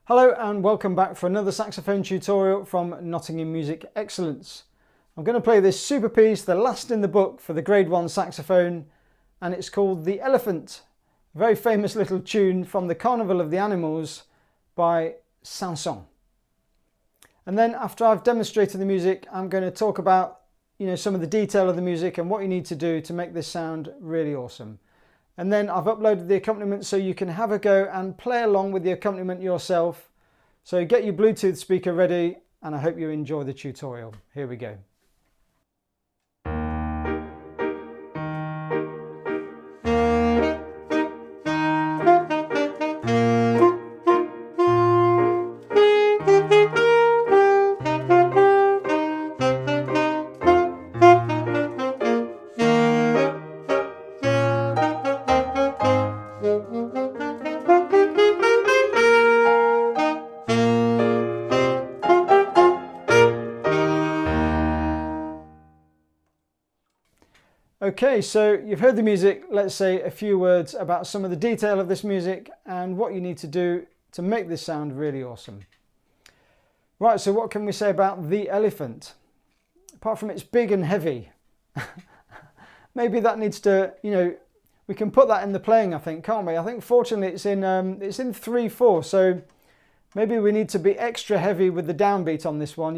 Hello and welcome back for another saxophone tutorial from Nottingham Music Excellence. I'm going to play this super piece, the last in the book for the Grade 1 saxophone, and it's called The Elephant, a very famous little tune from the Carnival of the Animals by Saint-Saëns. And then after I've demonstrated the music, I'm going to talk about some of the detail of the music and what you need to do to make this sound really awesome. And then I've uploaded the accompaniment so you can have a go and play along with the accompaniment yourself. So get your Bluetooth speaker ready and I hope you enjoy the tutorial. Here we go. Okay, so you've heard the music. Let's say a few words about some of the detail of this music and what you need to do to make this sound really awesome. Right, so what can we say about The Elephant? Apart from it's big and heavy, maybe that needs to, we can put that in the playing, I think, can't we? I think fortunately it's in 3/4, so maybe we need to be extra heavy with the downbeat on this one.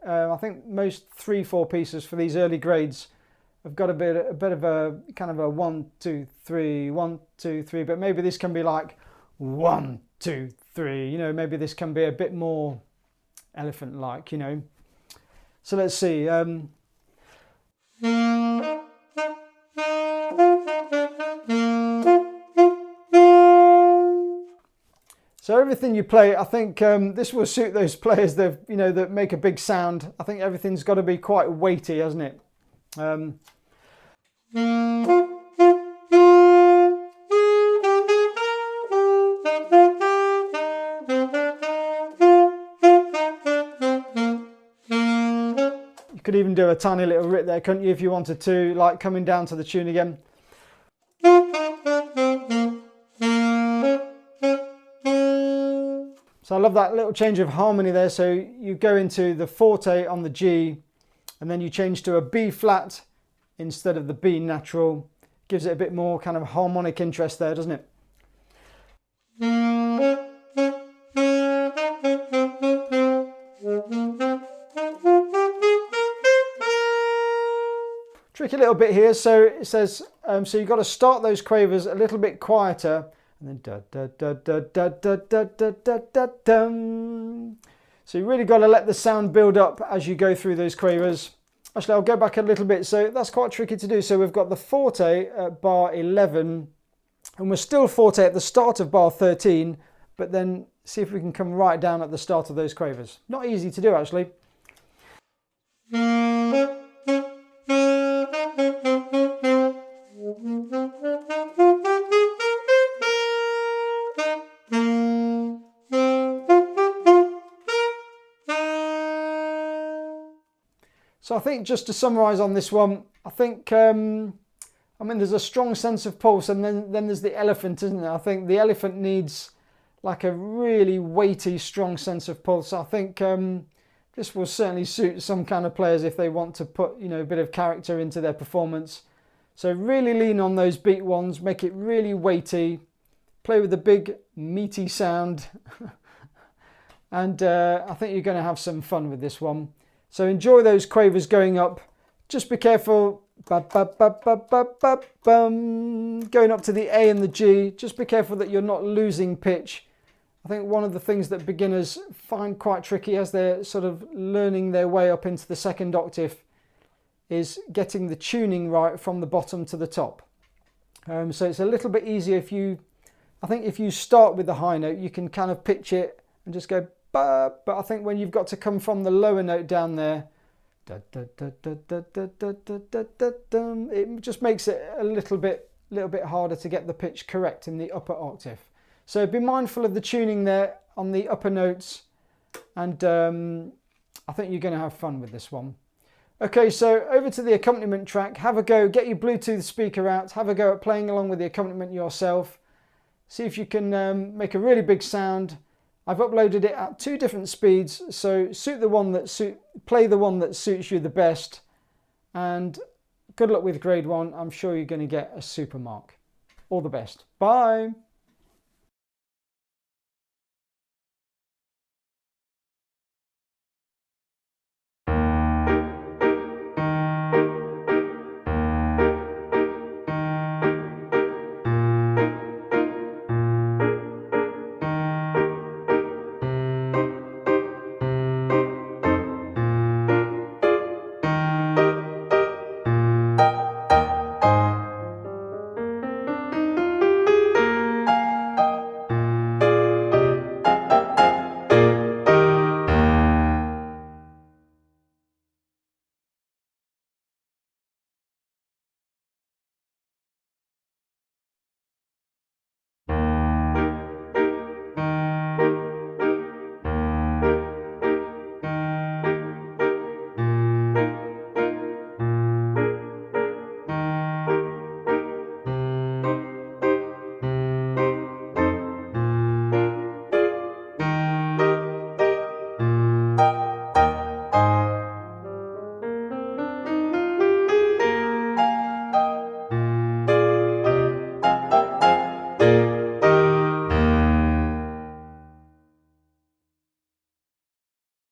I think most 3/4 pieces for these early grades I've got a bit of a kind of a 1, 2, 3, 1, 2, 3, but maybe this can be like 1, 2, 3. Maybe this can be a bit more elephant-like. So let's see. So everything you play, I think this will suit those players that that make a big sound. I think everything's got to be quite weighty, hasn't it? You could even do a tiny little riff there, couldn't you, if you wanted to, like coming down to the tune again. So I love that little change of harmony there. So you go into the forte on the G and then you change to a B flat instead of the B natural. Gives it a bit more kind of harmonic interest there, doesn't it? Tricky little bit here. So it says, so you've got to start those quavers a little bit quieter and then da da da da da da da da da da dum. So you really got to let the sound build up as you go through those quavers. Actually, I'll go back a little bit. So that's quite tricky to do. So we've got the forte at bar 11 and we're still forte at the start of bar 13, but then see if we can come right down at the start of those quavers. Not easy to do, actually. So I think just to summarise on this one, I think, there's a strong sense of pulse and then there's the elephant, isn't there? I think the elephant needs like a really weighty, strong sense of pulse. I think this will certainly suit some kind of players if they want to put, a bit of character into their performance. So really lean on those beat ones, make it really weighty, play with the big, meaty sound. And I think you're going to have some fun with this one. So enjoy those quavers going up. Just be careful. Going up to the A and the G. Just be careful that you're not losing pitch. I think one of the things that beginners find quite tricky as they're sort of learning their way up into the second octave is getting the tuning right from the bottom to the top. So it's a little bit easier I think if you start with the high note, you can kind of pitch it and just go. But I think when you've got to come from the lower note down there, it just makes it a little bit harder to get the pitch correct in the upper octave. So be mindful of the tuning there on the upper notes, and I think you're going to have fun with this one. Okay, so over to the accompaniment track. Have a go, get your Bluetooth speaker out, have a go at playing along with the accompaniment yourself. See if you can make a really big sound I've uploaded it at 2 different speeds, so play the one that suits you the best, and good luck with grade 1. I'm sure you're going to get a super mark. All the best. Bye.